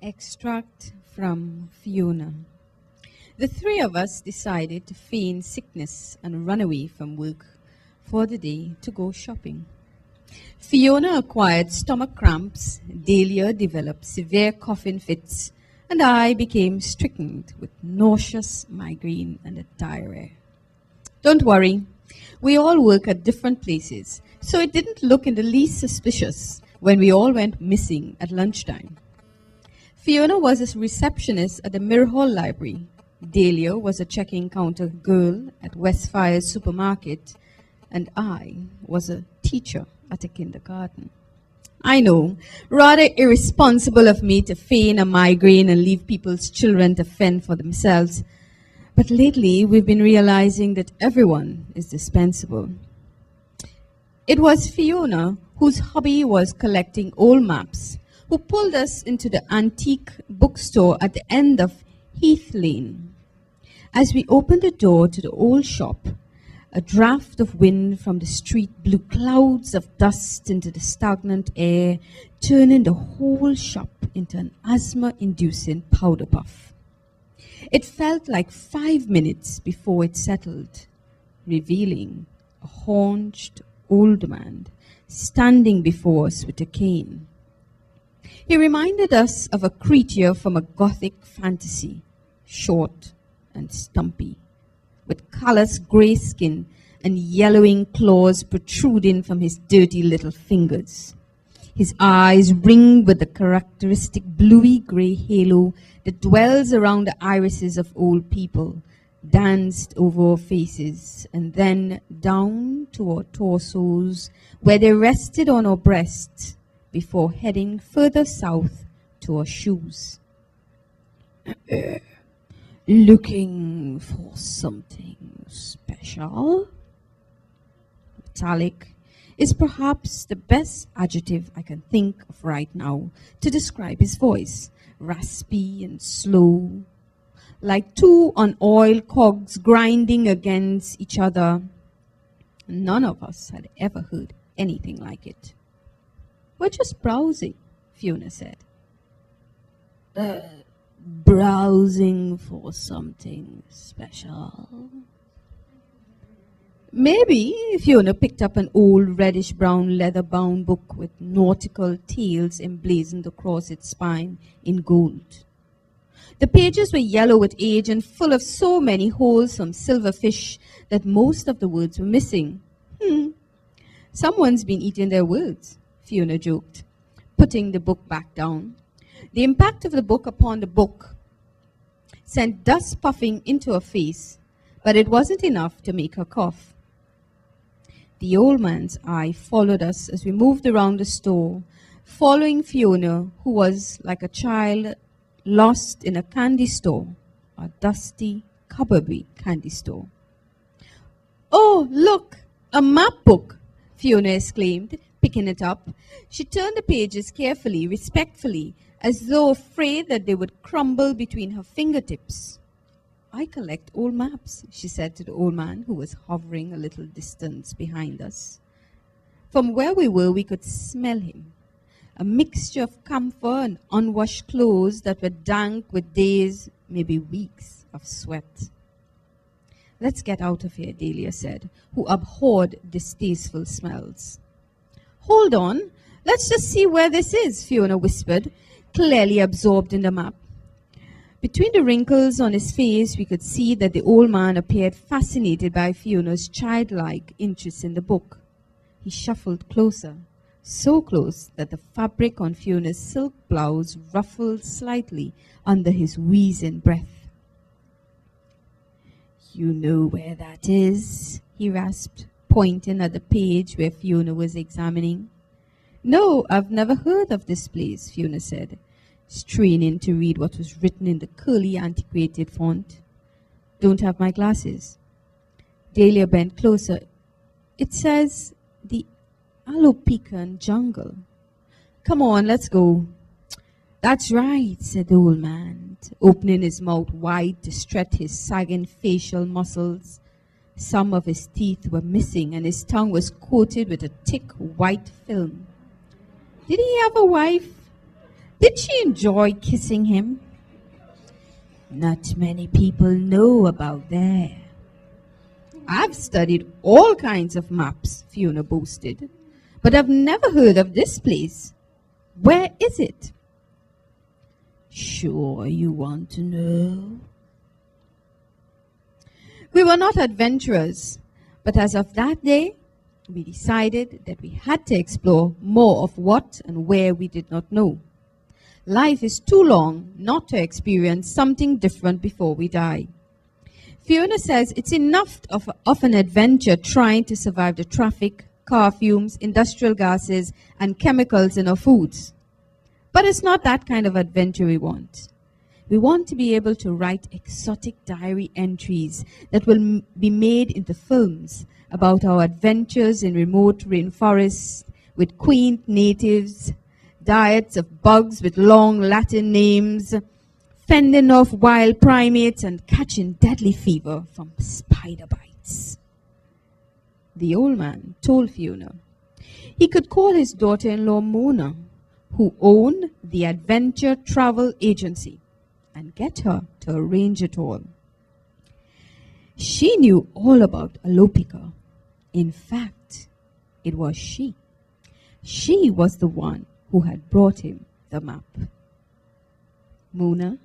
Extract from FIONA. The three of us decided to feign sickness and run away from work for the day to go shopping. FIONA acquired stomach cramps, Dahlia developed severe coughing fits, and I became stricken with nauseous migraine and a diarrhea. Don't worry, we all work at different places, so it didn't look in the least suspicious when we all went missing at lunchtime. FIONA was a receptionist at the Mirror Hall Library. Dahlia was a checking counter girl at Westfire's supermarket, and I was a teacher at a kindergarten. I know, rather irresponsible of me to feign a migraine and leave people's children to fend for themselves. But lately, we've been realizing that everyone is dispensable. It was FIONA, whose hobby was collecting old maps, who pulled us into the antique bookstore at the end of Heath Lane. As we opened the door to the old shop, a draft of wind from the street blew clouds of dust into the stagnant air, turning the whole shop into an asthma-inducing powder puff. It felt like 5 minutes before it settled, revealing a haunched old man standing before us with a cane. He reminded us of a creature from a Gothic fantasy, short and stumpy, with callous grey skin and yellowing claws protruding from his dirty little fingers. His eyes ringed with the characteristic bluey-grey halo that dwells around the irises of old people, danced over our faces, and then down to our torsos, where they rested on our breasts, before heading further south to our shoes. Looking for something special? Metallic is perhaps the best adjective I can think of right now to describe his voice, raspy and slow, like two unoiled cogs grinding against each other. None of us had ever heard anything like it. We're just browsing, FIONA said. Browsing for something special? Maybe FIONA picked up an old reddish-brown leather-bound book with nautical tales emblazoned across its spine in gold. The pages were yellow with age and full of so many holes from silverfish that most of the words were missing. Someone's been eating their words, FIONA joked, putting the book back down. The impact of the book upon the book sent dust puffing into her face, but it wasn't enough to make her cough. The old man's eye followed us as we moved around the store, following FIONA, who was like a child lost in a candy store, a dusty, cupboardy candy store. Oh, look, a map book, FIONA exclaimed, picking it up. She turned the pages carefully, respectfully, as though afraid that they would crumble between her fingertips. I collect old maps, she said to the old man, who was hovering a little distance behind us. From where we were, we could smell him, a mixture of camphor and unwashed clothes that were dank with days, maybe weeks, of sweat. Let's get out of here, Dahlia said, who abhorred distasteful smells. Hold on, let's just see where this is, FIONA whispered, clearly absorbed in the map. Between the wrinkles on his face, we could see that the old man appeared fascinated by FIONA's childlike interest in the book. He shuffled closer, so close that the fabric on FIONA's silk blouse ruffled slightly under his wheezing breath. You know where that is, he rasped, pointing at the page where FIONA was examining. No, I've never heard of this place, FIONA said, straining to read what was written in the curly, antiquated font. Don't have my glasses. Dahlia bent closer. It says the Alopecan jungle. Come on, let's go. That's right, said the old man, opening his mouth wide to stretch his sagging facial muscles. Some of his teeth were missing and his tongue was coated with a thick white film. Did he have a wife? Did she enjoy kissing him? Not many people know about that. I've studied all kinds of maps, Fiona boasted, but I've never heard of this place. Where is it? Sure you want to know? We were not adventurers, but as of that day, we decided that we had to explore more of what and where we did not know. Life is too long not to experience something different before we die. Fiona says it's enough of an adventure trying to survive the traffic, car fumes, industrial gases, and chemicals in our foods. But it's not that kind of adventure we want. We want to be able to write exotic diary entries that will be made into films about our adventures in remote rainforests with quaint natives, diets of bugs with long Latin names, fending off wild primates and catching deadly fever from spider bites. The old man told Fiona he could call his daughter-in-law Mona, who owned the Adventure Travel Agency, and get her to arrange it all. She knew all about Alopica. In fact, it was she. She was the one who had brought him the map. Mona